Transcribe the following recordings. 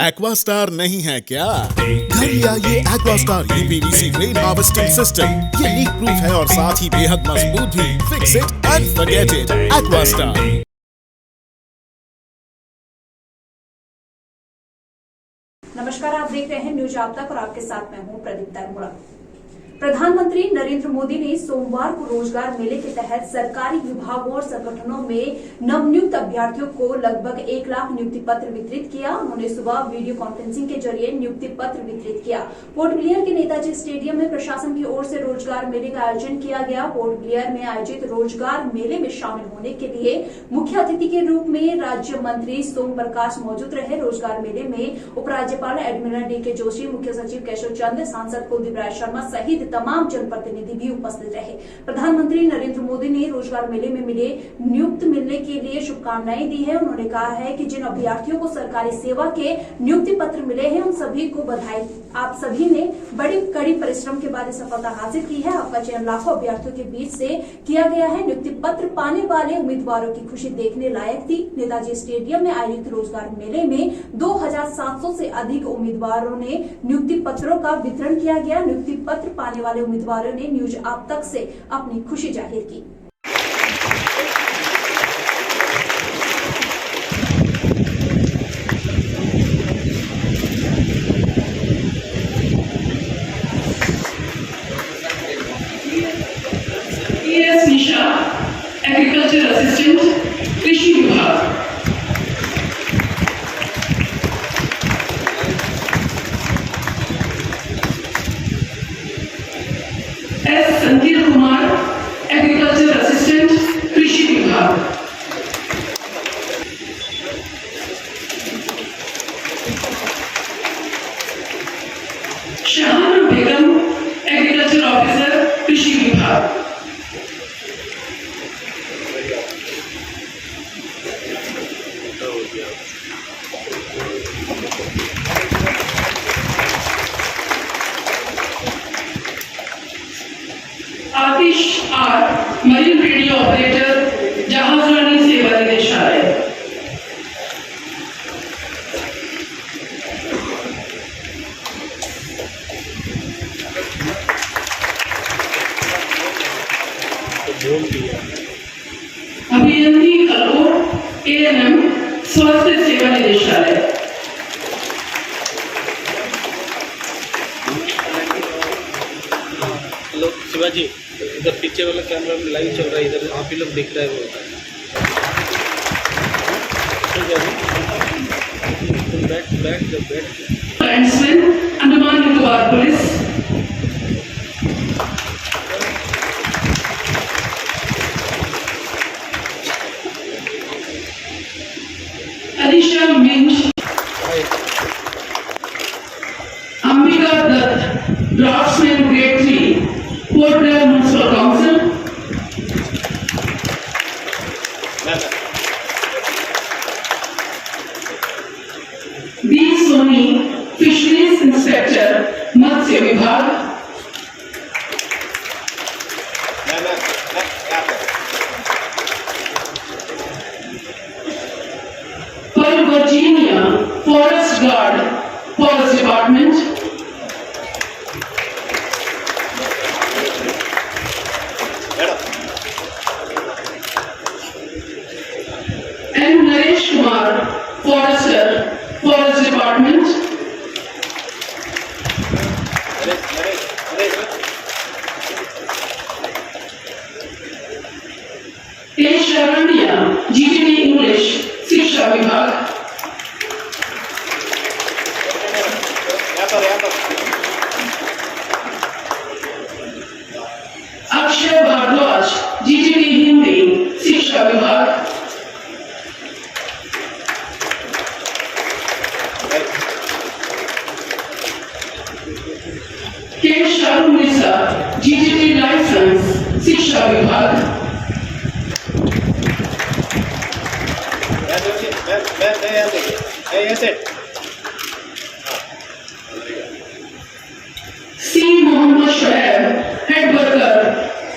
Aquastar नहीं है क्या? घर लिया ये Aquastar UPVC rain harvesting system. ये लीक प्रूफ है और साथ ही बेहद मजबूत भी। Fix it and forget it. Aquastar. नमस्कार, आप देख रहे हैं न्यूज आप तक और आपके साथ मैं हूं प्रदीप्ता अरोड़ा। प्रधानमंत्री नरेंद्र मोदी ने सोमवार को रोजगार मेले के तहत सरकारी विभागों और संगठनों में नवनियुक्त अभ्यर्थियों को लगभग 1 लाख नियुक्ति पत्र वितरित किया। उन्होंने सुबह वीडियो कॉन्फ्रेंसिंग के जरिए नियुक्ति पत्र वितरित किया। पोर्ट ब्लेयर के नेताजी स्टेडियम में प्रशासन की ओर से रोजगार मेले का आयोजन किया गया। पोर्ट ब्लेयर में आयोजित रोजगार मेले में शामिल होने के लिए मुख्य अतिथि के रूप में राज्य मंत्री सोम प्रकाश मौजूद रहे। रोजगार मेले में उपराज्यपाल एडमिरल डी.के. जोशी, मुख्य सचिव केशव चंद्र, सांसद कुलदीप राय शर्मा सहित तमाम जनप्रतिनिधि भी उपस्थित रहे। प्रधानमंत्री नरेंद्र मोदी ने रोजगार मेले में मिले नियुक्त मिलने के लिए शुभकामनाएं दी है। उन्होंने कहा है कि जिन अभ्यर्थियों को सरकारी सेवा के नियुक्ति पत्र मिले हैं उन सभी को बधाई। आप सभी ने बड़ी कड़ी परिश्रम के बाद सफलता हासिल की है। आपका चयन लाखों अभ्यर्थियों के बीच से किया गया है। नियुक्ति पत्र पाने वाले उम्मीदवारों की खुशी देखने लायक थी। नेताजी स्टेडियम में आयोजित रोजगार मेले में 2700 से अधिक उम्मीदवारों ने नियुक्ति पत्रों का वितरण किया गया। नियुक्ति पत्र पाने वाले उम्मीदवारों ने न्यूज आप तक से अपनी खुशी जाहिर की। निशा, एग्रीकल्चर असिस्टेंट, कृषि विभाग। संजीव कुमार, एग्रीकल्चर असिस्टेंट, कृषि विभाग। शाहना बेगम, एग्रीकल्चर ऑफिसर, कृषि विभाग। आतिश आर, मरीन रेडियो ऑपरेटर, जहाजरानी सेवा निदेशालय। अभियंत्री कलोर, ANM, स्वास्थ्य सेवा निदेशालय। हेलो शिवाजी, इधर पीछे वाला कैमरा में लाइव चल रहा है, इधर आप ही लोग दिख रहे हो। Andaman Nicobar police. Alisha Minj, Ambika Dutt, draftsman grade 3, Port Blair municipal council. B Soni, fisheries inspector, मत्स्य विभाग। पर Virginia, forest guard, forest department. N Naresh Kumar, forester, forest department. A Sharaniya, GTD English, शिक्षा विभाग। अक्षय भारद्वाज, GTD हिंदी, शिक्षा विभाग। के शाहरुख मिर्जा, GTD लाइसेंस, शिक्षा विभाग। C Mohammad Shoaib, head worker,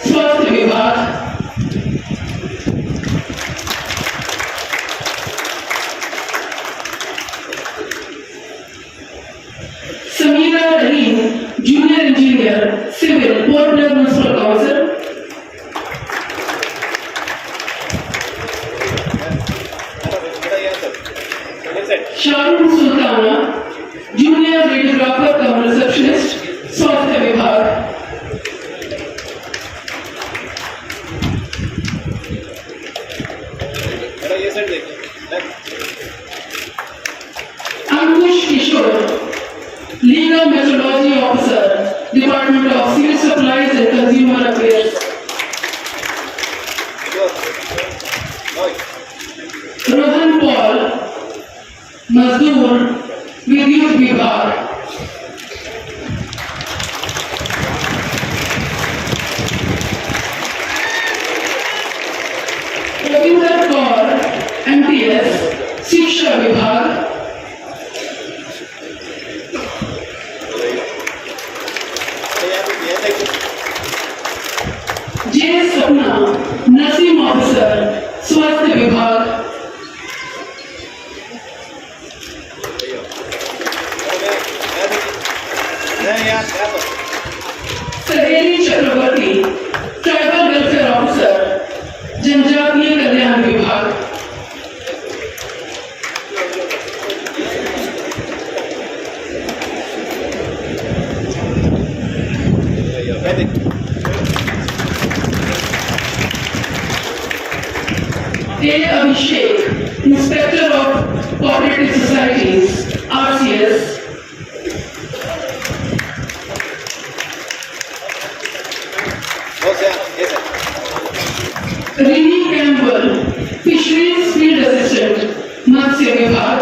स्वास्थ्य विभाग। Sharoon Sultana, junior videographer cum receptionist, स्वास्थ्य विभाग। Ankush Kishore, legal metrology officer, department of civil supplies and consumer affairs. Rohan Paul, मजदूर, विद्युत विभाग। रविंदर कौर, MTS, शिक्षा विभाग। जे सपना, नर्सिंग ऑफिसर, स्वास्थ्य विभाग। सहेली चक्रवर्ती, ट्राइबल वेलफेयर ऑफिसर, जनजातीय कल्याण विभाग। A. Abhishek, Inspector of Cooperative Societies, RCS. Rini Campbell, Fisheries Field Assistant, मत्स्य विभाग।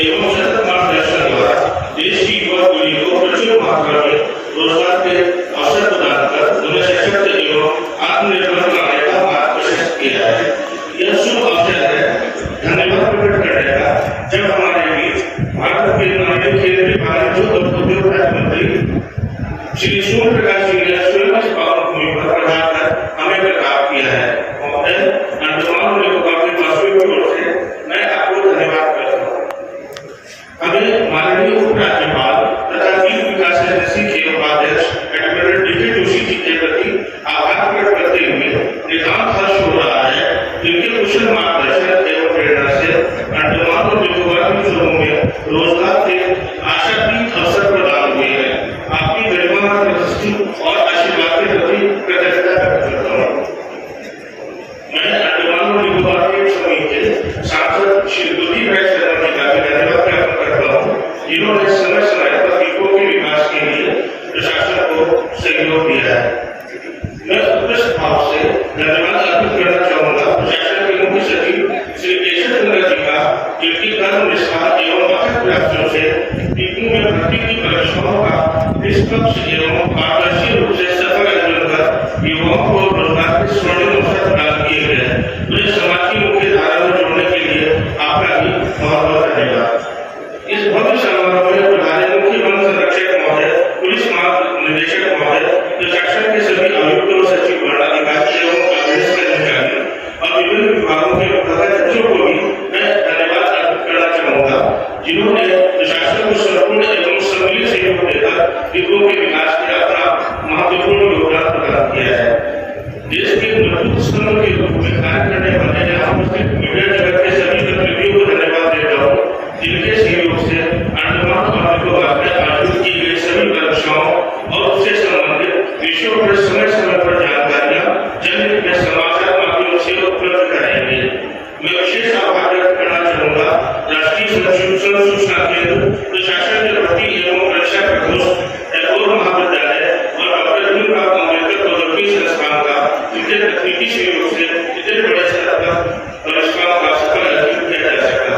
एवं सतत मार्गदर्शन द्वारा देश की युवा पीढ़ी को प्रचुर मात्रा में रोजगार के अवसर प्रदान कर उन्हें सशक्त एवं आत्मनिर्भर बनाने का मार्ग प्रशस्त किया है। यह शुभ अवसर है धन्यवाद प्रकट करने का जब हमारे बीच भारत के माननीय केंद्रीय वाणिज्य और उद्योग राज्य मंत्री श्री सूर्य प्रकाश जी ने स्वयं इस पावन भूमि पर पधार कर हमें प्रदान किया है। महोदय, अंडमान और निकोबार के वासियों की ओर से मैं आपको धन्यवाद करता हूँ। हमें माननीय उपराज्यपाल तथा द्वीप विकास एजेंसी के उपाध्यक्ष एडमिरल डीके जोशी जी के प्रति आभार प्रकट करते हुए नितांत हर्ष हो रहा है। जिनके कुशल मार्गदर्शन एवं प्रेरणा से अंडमान और निकोबार के जिलों में रोजगार के आशातीत अवसर प्रदान हुए हैं। आपकी गरिमा, प्रतिष्ठा और आशीर्वाद के प्रति कृतज्ञता व्यक्त करता हूँ। मैं अंडमान और निकोबार के समूह के सांसद श्री दुर्दीप राय शर्मा जी का धन्यवाद ज्ञापन करता हूँ, जिन्होंने समय समय पर द्वीपों के विकास के लिए प्रशासन को सहयोग दिया है। मैं उत्कृष्ट भाव से धन्यवाद अर्पित करना चाहूँगा प्रशासन के मुख्य सचिव श्री केशव चंद्र जी का, जिनकी कर्म निष्ठा एवं अथक प्रयासों से द्वीपों में भर्ती की परीक्षाओं का निष्पक्ष एवं पारदर्शी रूप से सफल आयोजन कर युवाओं को रोजगार के स्वर्णिम अवसर प्रदान किए गए। मुझे समाज की मुख्य धारा में जोड़ने के लिए आपका भी बहुत बहुत धन्यवाद। इस भव्य समारोह में प्रधान मुख्य वन संरक्षक महोदय, पुलिस महानिदेशक महोदय, प्रशासन के सभी आयुक्त और सचिव गण, अधिकारी एवं कांग्रेस के अधिकारी और विभिन्न विभागों के पदाधिकारियों को भी मैं धन्यवाद अर्पित करना चाहूँगा, जिन्होंने प्रशासन को संपूर्ण एवं सम्मिलित सहयोग देकर द्वीपों के विकास में अपना महत्वपूर्ण योगदान प्रदान किया है। देश के मजबूत स्तंभ के रूप में कार्य करने वाले यहाँ उपस्थित मीडिया जगत के सभी प्रतिनिधियों को धन्यवाद देता हूँ, जिनके सहयोग से अंडमान और निकोबार में आयोजित की गई सभी परीक्षाओं और उससे संबंधित विषयों पर समय समय पर जानकारियां जनहित में समाचार माध्यमों से उपलब्ध कराई गई। मैं विशेष आभार व्यक्त करना चाहूँगा राष्ट्रीय सूचना केंद्र, प्रशासन के भर्ती एवं परीक्षा प्रकोष्ठ, टैगोर महाविद्यालय और डॉक्टर भीमराव अम्बेडकर प्रौद्योगिकी संस्थान का, जिनके तकनीकी सहयोग से इतने बड़े स्तर पर परीक्षाओं का सफल आयोजन किया जा सका।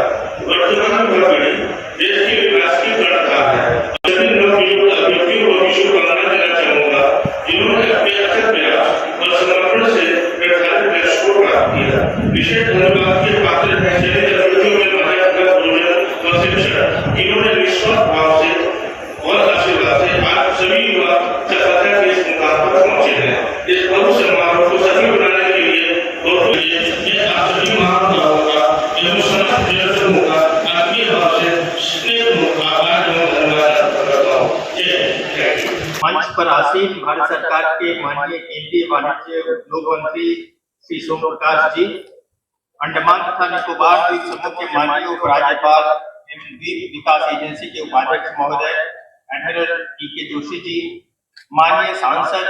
वर्तमान युवा पीढ़ी देश के विकास की कर्णधार है। सभी नवनियुक्त अभ्यर्थियों को शुभकामनाएं देना चाहूँगा, जिन्होंने अपने अथक प्रयास और समर्पण से निर्धारित लक्ष्य को प्राप्त किया। विशेष धन्यवाद के पात्र हैं चलित अतिथियों में महाराज भोजन और शिक्षक। इन्होंने निस्वार्थ भाव से और आशीर्वाद से आज सभी युवा सफलता के इस मुकाम पर पहुंचे हैं। इस भव्य समारोह को सफल बनाने के लिए और ये आप सभी महानुभावों का एवं समस्त जनसमूह का आत्मीय भाव से स्नेह आभार एवं धन्यवाद करता हूँ। मंच पर आसीन भारत सरकार के माननीय केंद्रीय वाणिज्य उद्योग मंत्री श्री सोम प्रकाश जी, अंडमान तथा निकोबार द्वीप समूह के माननीय उपराज्यपाल एवं द्वीप विकास एजेंसी के उपाध्यक्ष महोदय एडमिरल टी.के. जोशी जी, माननीय सांसद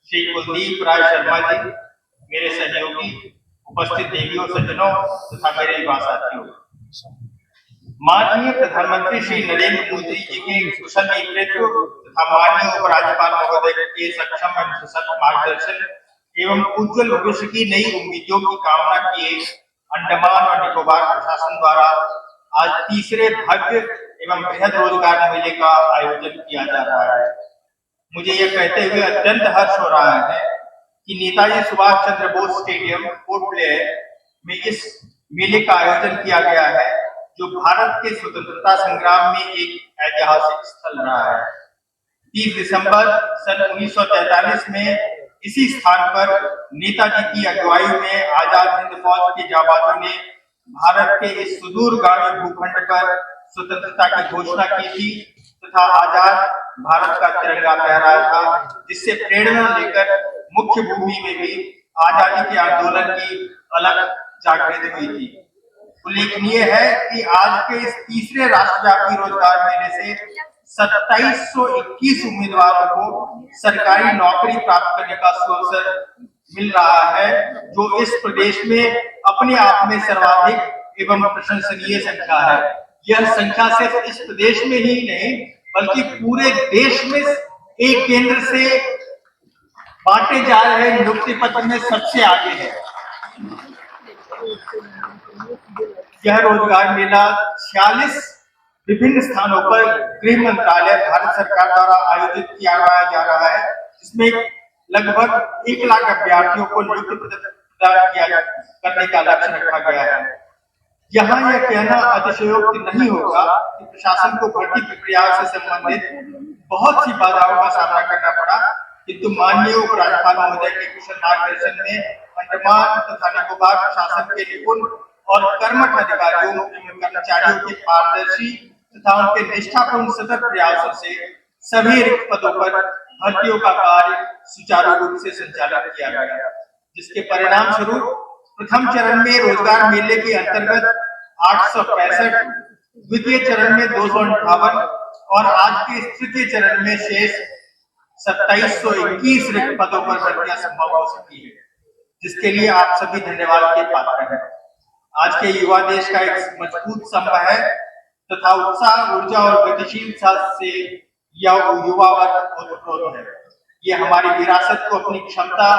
श्री कुलदीप राय शर्मा जी, मेरे सहयोगी, उपस्थित देवियों सज्जनों तथा मेरे युवा साथियों, माननीय प्रधानमंत्री श्री नरेंद्र मोदी जी के कुशल नेतृत्व तथा माननीय उपराज्यपाल महोदय के सक्षम एवं सशक्त मार्गदर्शन एवं उज्जवल भविष्य की नई उम्मीदों की कामना किए अंडमान और निकोबार प्रशासन द्वारा आज तीसरे भव्य एवं बृहद रोजगार मेले का आयोजन किया जा रहा है। मुझे यह कहते हुए अत्यंत हर्ष हो रहा है कि Netaji Subhash Chandra Bose stadium port Blair में इस मेले का आयोजन किया गया है, जो भारत के स्वतंत्रता संग्राम में एक ऐतिहासिक स्थल रहा है। 30 दिसंबर सन 1943 में इसी स्थान पर नेताजी की अगुवाई में आजाद हिंद फौज के जाबाजों ने भारत के इस सुदूरगामी भूखंड पर स्वतंत्रता की घोषणा की थी तथा आजाद भारत का तिरंगा फहराया था, जिससे प्रेरणा लेकर मुख्य भूमि में भी आजादी के आंदोलन की अलग जागृति हुई थी। उल्लेखनीय है कि आज के इस तीसरे राष्ट्रव्यापी रोजगार मेले से 2721 उम्मीदवारों को सरकारी नौकरी प्राप्त करने का अवसर मिल रहा है, जो इस प्रदेश में अपने आप में सर्वाधिक एवं प्रशंसनीय संख्या है। यह संख्या सिर्फ इस प्रदेश में ही नहीं बल्कि पूरे देश में एक केंद्र से बांटे जा रहे नियुक्ति पत्र में सबसे आगे है। यह रोजगार मेला 46 विभिन्न स्थानों पर गृह मंत्रालय भारत सरकार द्वारा आयोजित किया जा रहा है, जिसमें लगभग 1 लाख अभ्यर्थियों को नियुक्ति प्रदान करने का लक्ष्य रखा गया है। यहाँ यह कहना अतिशयोक्ति नहीं होगा कि प्रशासन को भर्ती प्रक्रिया से संबंधित बहुत सी बाधाओं का सामना करना पड़ा, किंतु माननीय उपराज्यपाल महोदय के कुशल मार्गदर्शन में अंडमान तथा निकोबार प्रशासन के निपुण और कर्मठ अधिकारियों एवं कर्मचारियों के पारदर्शी तथा उनके निष्ठापूर्ण सतत प्रयासों से सभी रिक्त पदों पर भर्तियों का कार्य सुचारू रूप से संचालित किया गया, जिसके परिणाम स्वरूप प्रथम चरण में रोजगार मेले के अंतर्गत 865, द्वितीय चरण में 258 और आज के तृतीय चरण में शेष 2721 रिक्त पदों पर भर्तियां संभव हो सकी है, जिसके लिए आप सभी धन्यवाद के पात्र हैं। आज के युवा देश का एक मजबूत स्तंभ है तथा उत्साह, ऊर्जा और गतिशीलता से युवा वर्ग ओतप्रोत है। ये हमारी विरासत को अपनी क्षमता,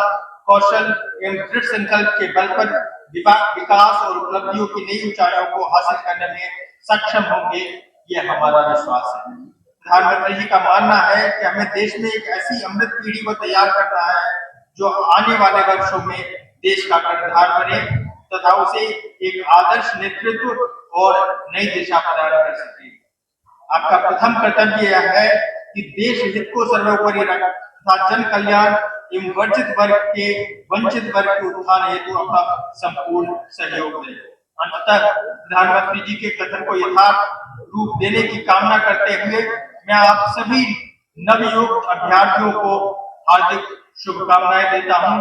कौशल एवं दृढ़ संकल्प के बल पर विकास और उपलब्धियों की नई ऊंचाइयों को हासिल करने में सक्षम होंगे, यह हमारा विश्वास है। प्रधानमंत्री जी का मानना है कि हमें देश में एक ऐसी अमृत पीढ़ी को तैयार करना है जो आने वाले वर्षों में देश का कर्णधार बने तथा उसे एक आदर्श नेतृत्व और नई दिशा प्रदान कर सके। आपका प्रथम कर्तव्य यह है कि देश हित को सर्वोपरि रख तथा जन कल्याण एवं वंचित वर्ग के उत्थान हेतु अपना संपूर्ण सहयोग दें। अंततः प्रधानमंत्री जी के कथन को यथार्थ रूप देने की कामना करते हुए मैं आप सभी नवयुक्त अभ्यर्थियों को हार्दिक शुभकामनाएं देता हूं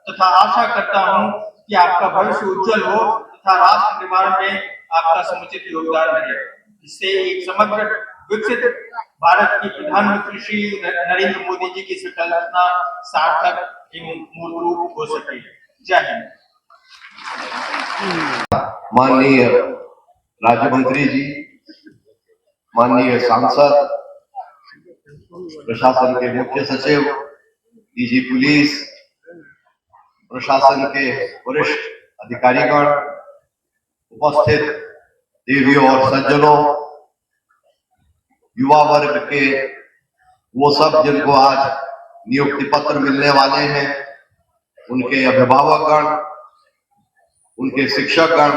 तथा आशा करता हूं कि आपका भविष्य उज्जवल हो तथा राष्ट्र निर्माण में आपका समुचित योगदान रहे, जिससे एक समग्र विकसित भारत की प्रधानमंत्री श्री नरेंद्र मोदी जी की संकल्पना सार्थक एवं मूल रूप हो सके। जय हिंद। माननीय राज्य मंत्री जी, माननीय सांसद, प्रशासन के मुख्य सचिव, डीजी पुलिस, प्रशासन के वरिष्ठ अधिकारीगण, उपस्थित देवियों और सज्जनों, युवा वर्ग के वो सब जिनको आज नियुक्ति पत्र मिलने वाले हैं, उनके अभिभावकगण, उनके शिक्षकगण,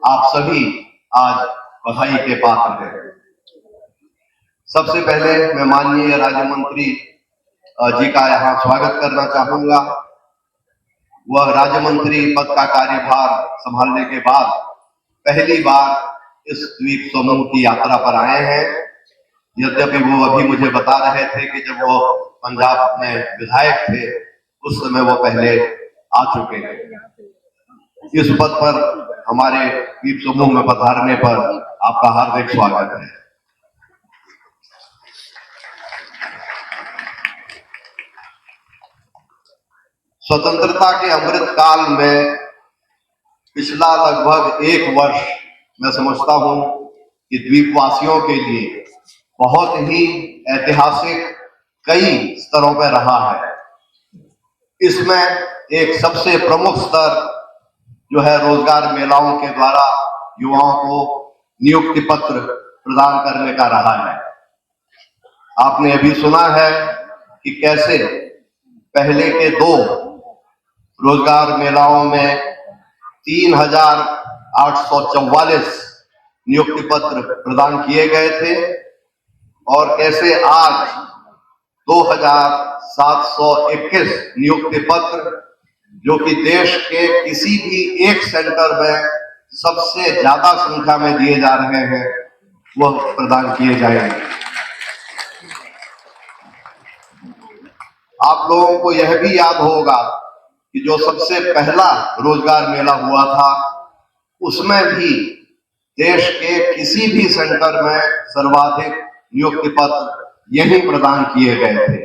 आप सभी आज बधाई के पात्र हैं। सबसे पहले मैं माननीय राज्य मंत्री जी का यहाँ स्वागत करना चाहूंगा। वह राज्य मंत्री पद का कार्यभार संभालने के बाद पहली बार इस द्वीप समूह की यात्रा पर आए हैं। यद्यपि वो अभी मुझे बता रहे थे कि जब वो पंजाब में विधायक थे उस समय वो पहले आ चुके हैं। इस पद पर हमारे द्वीप समूह में पधारने पर आपका हार्दिक स्वागत है। स्वतंत्रता के अमृत काल में पिछला लगभग 1 वर्ष मैं समझता हूं कि द्वीपवासियों के लिए बहुत ही ऐतिहासिक कई स्तरों पर रहा है। इसमें एक सबसे प्रमुख स्तर जो है रोजगार मेलाओं के द्वारा युवाओं को नियुक्ति पत्र प्रदान करने का रहा है। आपने अभी सुना है कि कैसे पहले के 2 रोजगार मेलाओं में 3,844 नियुक्ति पत्र प्रदान किए गए थे और कैसे आज 2,721 नियुक्ति पत्र, जो कि देश के किसी भी एक सेंटर में सबसे ज्यादा संख्या में दिए जा रहे हैं, वह प्रदान किए जाएंगे। आप लोगों को यह भी याद होगा कि जो सबसे पहला रोजगार मेला हुआ था उसमें भी देश के किसी भी सेंटर में सर्वाधिक नियुक्ति पत्र यही प्रदान किए गए थे।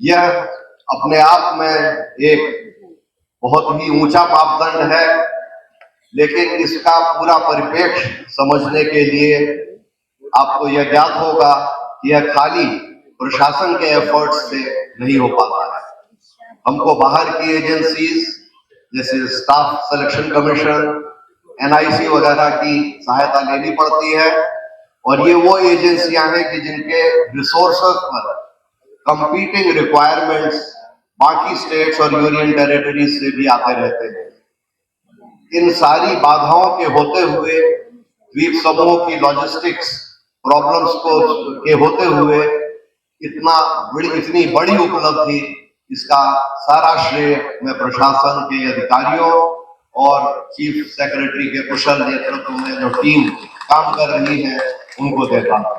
यह अपने आप में एक बहुत ही ऊंचा मापदंड है, लेकिन इसका पूरा परिप्रेक्ष्य समझने के लिए आपको यह ज्ञात होगा कि यह खाली प्रशासन के एफर्ट्स से नहीं हो पाता है। हमको बाहर की एजेंसीज जैसे स्टाफ सिलेक्शन कमीशन, NIC वगैरह की सहायता लेनी पड़ती है और ये वो एजेंसियां हैं कि जिनके रिसोर्सेज पर कंपीटिंग रिक्वायरमेंट्स बाकी स्टेट्स और यूनियन टेरिटरीज से भी आते रहते हैं। इन सारी बाधाओं के होते हुए द्वीप समूह की लॉजिस्टिक्स प्रॉब्लम्स को के होते हुए इतनी बड़ी उपलब्धि, इसका सारा श्रेय मैं प्रशासन के अधिकारियों और चीफ सेक्रेटरी के कुशल नेतृत्व में जो टीम काम कर रही है उनको देता हूं।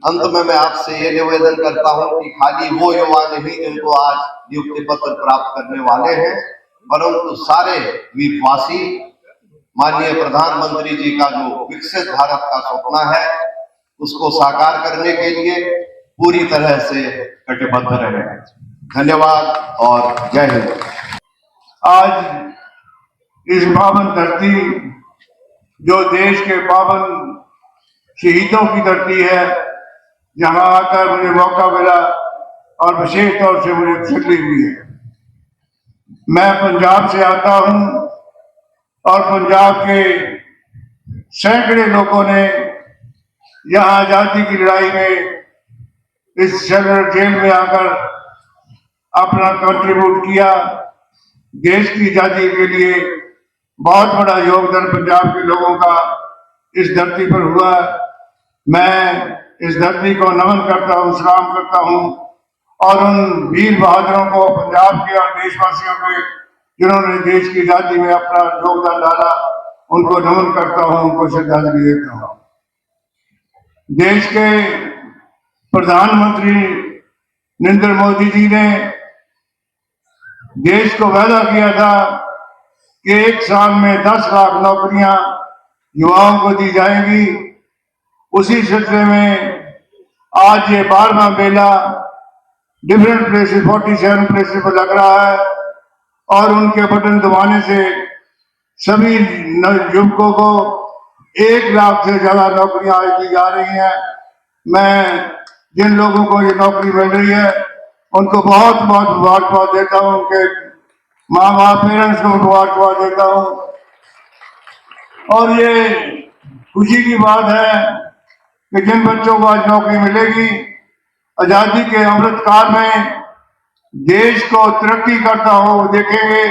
अंत में मैं आपसे ये निवेदन करता हूं कि खाली वो युवा नहीं जिनको आज नियुक्ति पत्र प्राप्त करने वाले हैं, परंतु सारे द्वीपवासी माननीय प्रधानमंत्री जी का जो विकसित भारत का सपना है उसको साकार करने के लिए पूरी तरह से कटिबद्ध रहे। धन्यवाद और जय हिंद। आज इस पावन धरती जो देश के पावन शहीदों की धरती है, जहां आकर मुझे मौका मिला और विशेष तौर से मुझे तसल्ली हुई है। मैं पंजाब से आता हूं और पंजाब के सैकड़े लोगों ने यहाँ आजादी की लड़ाई में इस सेलुलर जेल में आकर अपना कंट्रीब्यूट किया। देश की आजादी के लिए बहुत बड़ा योगदान पंजाब के लोगों का इस धरती पर हुआ। मैं इस धरती को नमन करता हूँ, सलाम करता हूँ और उन वीर बहादुरों को, पंजाब के और देशवासियों के जिन्होंने देश की आजादी में अपना योगदान डाला, उनको नमन करता हूँ, उनको श्रद्धांजलि देता हूँ। देश के प्रधानमंत्री नरेंद्र मोदी जी ने देश को वादा किया था कि 1 साल में 10 लाख नौकरियां युवाओं को दी जाएंगी। उसी सिलसिले में आज ये 12वां मेला डिफरेंट प्लेसेस 47 प्लेसेस पर लग रहा है और उनके बटन दबाने से सभी युवकों को 1 लाख से ज्यादा नौकरियां आज दी जा रही हैं। मैं जिन लोगों को ये नौकरी मिल रही है उनको बहुत बहुत मुबारकबाद देता हूँ, उनके माँ बाप पेरेंट्स को मुबारकबाद देता हूँ। और ये खुशी की बात है कि जिन बच्चों को आज नौकरी मिलेगी, आजादी के अमृत काल में देश को तरक्की करता हो देखेंगे,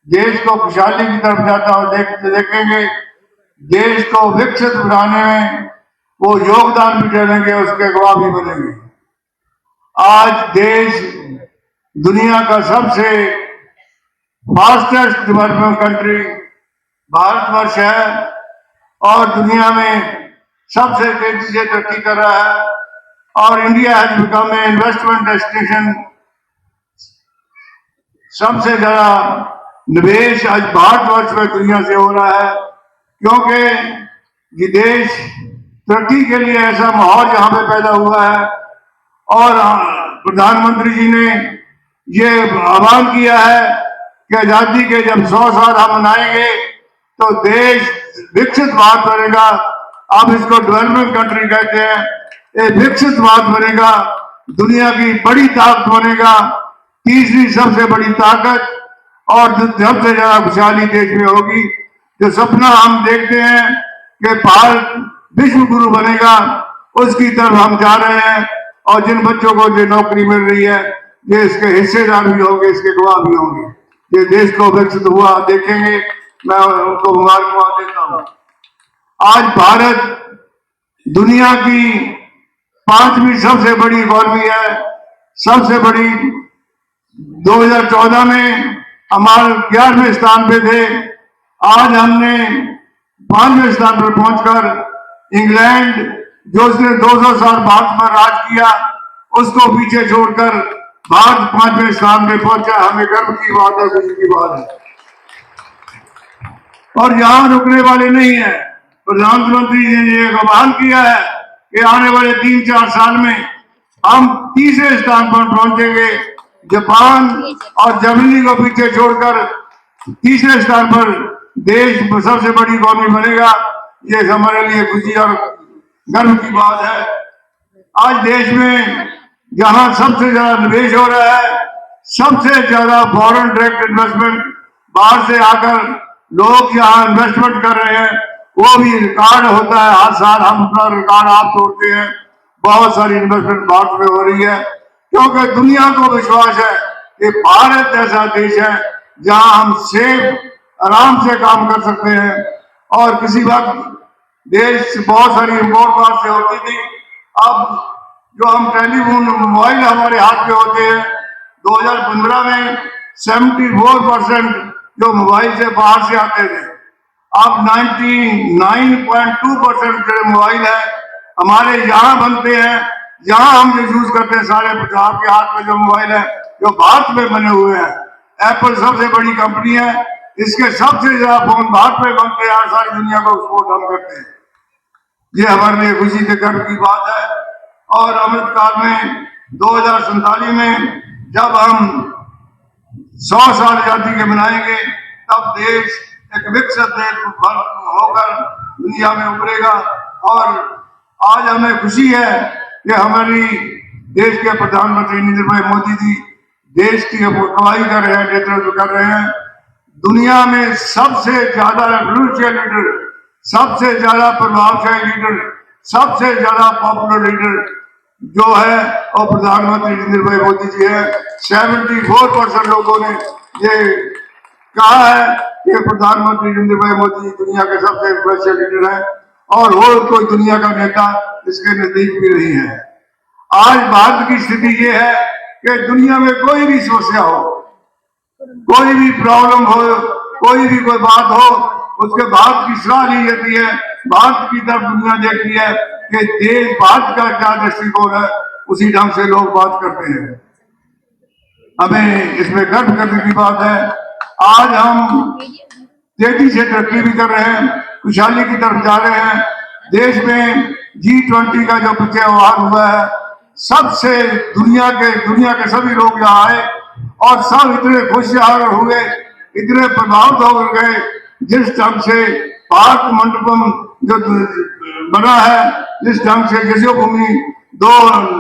देश को खुशहाली की तरफ जाता हो देखेंगे, देश को विकसित बनाने में वो योगदान भी डालेंगे, उसके गवाह भी बनेंगे। आज देश दुनिया का सबसे फास्टेस्ट डेवलपमेंट कंट्री भारतवर्ष है और दुनिया में सबसे तेजी से तरक्की कर रहा है और India has become a investment destination. सबसे ज्यादा निवेश आज भारतवर्ष में दुनिया से हो रहा है, क्योंकि ये देश तरक्की के लिए ऐसा माहौल यहाँ पे पैदा हुआ है। और प्रधानमंत्री जी ने ये आह्वान किया है कि आजादी के जब 100 साल हम मनाएंगे तो देश विकसित भारत बनेगा। अब इसको डेवलपमेंट कंट्री कहते हैं। ये विकसित भारत बनेगा, दुनिया की बड़ी ताकत बनेगा, तीसरी सबसे बड़ी ताकत और सबसे ज्यादा खुशहाली देश में होगी। जो सपना हम देखते हैं कि भारत विश्व गुरु बनेगा, उसकी तरफ हम जा रहे हैं और जिन बच्चों को जो नौकरी मिल रही है ये इसके हिस्सेदार भी होंगे, इसके गवाह भी होंगे। ये देश को विकसित हुआ देखेंगे, मैं उनको मुबारकबाद देता हूँ। आज भारत दुनिया की 5वीं सबसे बड़ी इकॉनमी है। सबसे बड़ी 2014 में हमारे 11वें स्थान पे थे, आज हमने 5वें स्थान पर पहुंचकर इंग्लैंड जो उसने 200 साल भारत पर राज किया उसको पीछे छोड़कर भारत 5वें स्थान पे पहुंचा। हमें गर्व की बात है, खुशी की बात है। और यहाँ रुकने वाले नहीं है। प्रधानमंत्री जी ने एक आह्वान किया है कि आने वाले 3-4 साल में हम तीसरे स्थान पर पहुंचेंगे। जापान और जर्मनी को पीछे छोड़कर तीसरे स्थान पर देश सबसे बड़ी इकॉनमी बनेगा। ये हमारे लिए खुशी और गर्व की बात है। आज देश में जहां सबसे ज्यादा निवेश हो रहा है, सबसे ज्यादा फॉरेन डायरेक्ट इन्वेस्टमेंट बाहर से आकर लोग यहाँ इन्वेस्टमेंट कर रहे हैं, वो भी रिकॉर्ड होता है। हर साल हम अपना रिकॉर्ड आप तोड़ते हैं। बहुत सारी इन्वेस्टमेंट भारत में हो रही है, क्योंकि दुनिया को विश्वास है कि भारत ऐसा देश है जहां हम सेफ आराम से काम कर सकते हैं। और किसी वक्त देश बहुत सारी इम्पोर्ट बाहर से होती थी, अब जो हम टेलीफोन मोबाइल हमारे हाथ में होते हैं, 2015 में 74% जो मोबाइल से बाहर से आते थे, अब 99.2% जो मोबाइल है हमारे यहाँ बनते हैं। यहाँ हम जो यूज करते हैं सारे आपके हाथ में जो मोबाइल है जो भारत में बने हुए हैं। एप्पल सबसे बड़ी कंपनी है, इसके सबसे ज्यादा फोन भारत में बनते हैं, सारी दुनिया को एक्सपोर्ट हम करते हैं। ये हमारे लिए खुशी के गर्व की बात है। और अमृतकाल में 2047 में जब हम 100 साल आजादी के मनाएंगे, तब देश एक विकसित देश होकर दुनिया में उभरेगा। और आज हमें खुशी है कि हमारी देश के प्रधानमंत्री नरेंद्र भाई मोदी जी देश की अगुवाई कर रहे हैं, नेतृत्व कर रहे हैं। दुनिया में सबसे ज्यादा रेवोल्यूशनरी लीडर, सबसे ज्यादा प्रभावशाली लीडर, सबसे ज्यादा पॉपुलर लीडर जो है और प्रधानमंत्री नरेंद्र भाई मोदी जी है। 74% लोगों ने ये कहा है कि प्रधानमंत्री नरेंद्र भाई मोदी दुनिया के सबसे बड़े लीडर हैं और वो कोई दुनिया का नेता इसके नजदीक भी नहीं है। आज भारत की स्थिति ये है कि दुनिया में कोई भी समस्या हो, कोई भी प्रॉब्लम हो, कोई भी कोई बात हो, उसके भारत की सलाह ली जाती है। भारत की तरफ दुनिया देखती है कि देश भारत का क्या दृष्टिकोण है, उसी ढंग से लोग बात करते हैं। हमें इसमें गर्व करने की बात है। आज हम तेजी से तरक्की भी कर रहे हैं, खुशहाली की तरफ जा रहे हैं। देश में G20 का जो पीछे व्यवहार हुआ है, सबसे दुनिया के सभी लोग यहाँ आए और सब इतने खुशहाल हुए, इतने प्रभावित हो गए जिस ढंग से पार्क मंडपम जो बना है, जिस ढंग से यशोभूमि 2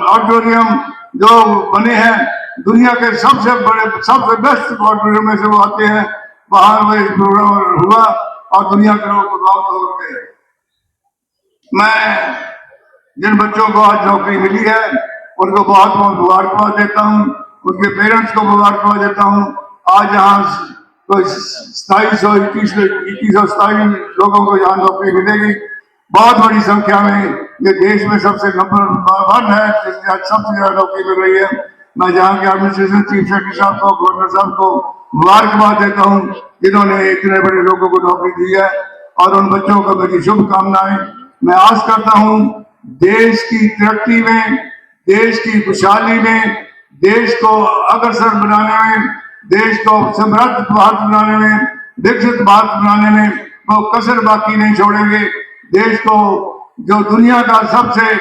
ऑडिटोरियम जो बने हैं, दुनिया के सबसे बड़े सबसे बेस्ट ऑडिटोरियम में से वो आते हैं। वहां में प्रोग्राम हुआ और दुनिया के लोग प्रभावित हो गए। मैं जिन बच्चों को आज नौकरी मिली है उनको बहुत बहुत मुबारकबाद देता हूँ। उनके पेरेंट्स को मुबारकबाद देता हूँ। आज यहाँ कोई 2127 लोगों को यहाँ नौकरी मिलेगी। बहुत बड़ी संख्या में ये देश में सबसे नंबर 1 है जिसमें आज सबसे ज्यादा नौकरी मिल रही है। मैं यहाँ के एडमिनिस्ट्रेशन चीफ सेक्रेटरी साहब को, गवर्नर साहब को मुबारकबाद देता हूँ जिन्होंने इतने बड़े लोगों को नौकरी दी है, और उन बच्चों को मेरी शुभकामनाएं। मैं आस करता हूँ देश की तरक्की में, देश की खुशहाली में, देश को अग्रसर बनाने में, देश को समृद्ध भारत बनाने में, विकसित भारत बनाने में वो कसर बाकी नहीं छोड़ेंगे। देश को जो दुनिया का सबसे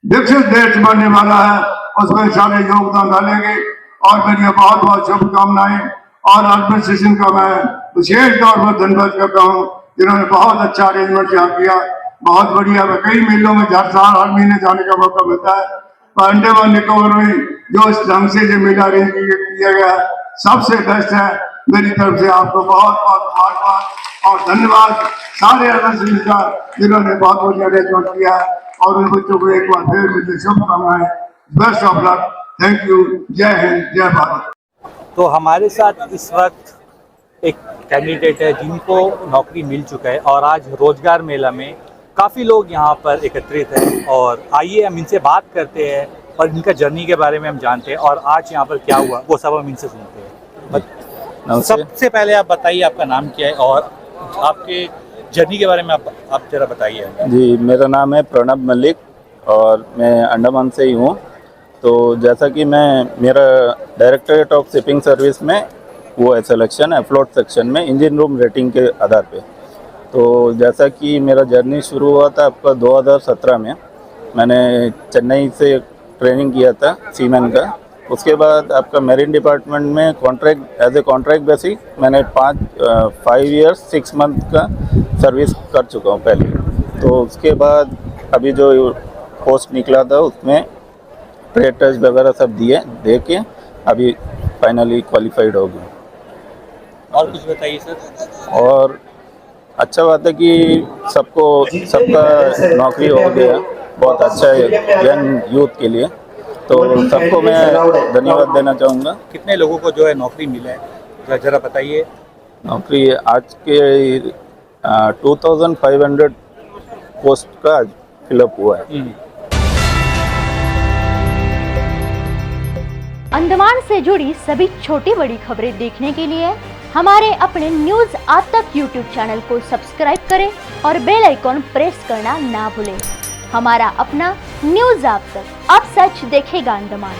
विकसित देश बनने वाला है उसमें सारे योगदान डालेंगे। और मेरी बहुत बहुत शुभकामनाएं। और एडमिनिस्ट्रेशन का मैं विशेष तौर पर धन्यवाद करता हूँ जिन्होंने बहुत अच्छा अरेंजमेंट यहाँ किया। बहुत बढ़िया। कई मेलों में हर महीने जाने का मौका मिलता है, पर अंडमान निकोबार में जो इस ढंग से जो मेला अरेंज किया गया सबसे बेस्ट है। मेरी तरफ से आपको बहुत बहुत मुबारकबाद और धन्यवाद सारे एडमिनिस्ट्रेशन का जिन्होंने बहुत बढ़िया अरेंजमेंट किया। और उन बच्चों को एक बार फिर मुझे शुभकामनाएं। Best of luck. Thank you. जय हिंद, जय भारत। तो हमारे साथ इस वक्त एक कैंडिडेट है जिनको नौकरी मिल चुका है, और आज रोजगार मेला में काफ़ी लोग यहाँ पर एकत्रित हैं। और आइए हम इनसे बात करते हैं और इनका जर्नी के बारे में हम जानते हैं, और आज यहाँ पर क्या हुआ वो सब हम इनसे सुनते हैं। सबसे पहले आप बताइए आपका नाम क्या है और आपके जर्नी के बारे में आप जरा बताइए। जी, मेरा नाम है प्रणब मलिक और मैं अंडमान से ही हूँ। तो जैसा कि मेरा डायरेक्टरेट ऑफ शिपिंग सर्विस में वो है सिलेक्शन है फ्लोट सेक्शन में इंजन रूम रेटिंग के आधार पे। तो जैसा कि मेरा जर्नी शुरू हुआ था आपका 2017 में, मैंने चेन्नई से ट्रेनिंग किया था सीमैन का। उसके बाद आपका मेरीन डिपार्टमेंट में contract as a contract basic मैंने 5 ईयर्स 6 मंथ का सर्विस कर चुका हूँ पहले। तो उसके बाद अभी जो पोस्ट निकला था उसमें ट्रेड टेस्ट वगैरह सब दे के अभी फाइनली क्वालिफाइड हो गया। और कुछ बताइए सर। और अच्छा बात है कि सबका नौकरी हो गया, बहुत अच्छा है यंग यूथ के लिए। तो सबको मैं धन्यवाद देना चाहूँगा। कितने लोगों को जो है नौकरी मिला है जरा बताइए। नौकरी आज के 2500 पोस्ट का फिलअप हुआ है। अंडमान से जुड़ी सभी छोटी बड़ी खबरें देखने के लिए हमारे अपने न्यूज आज तक यूट्यूब चैनल को सब्सक्राइब करें और बेल आइकॉन प्रेस करना ना भूलें। हमारा अपना न्यूज आज तक, अब सच देखेगा अंडमान।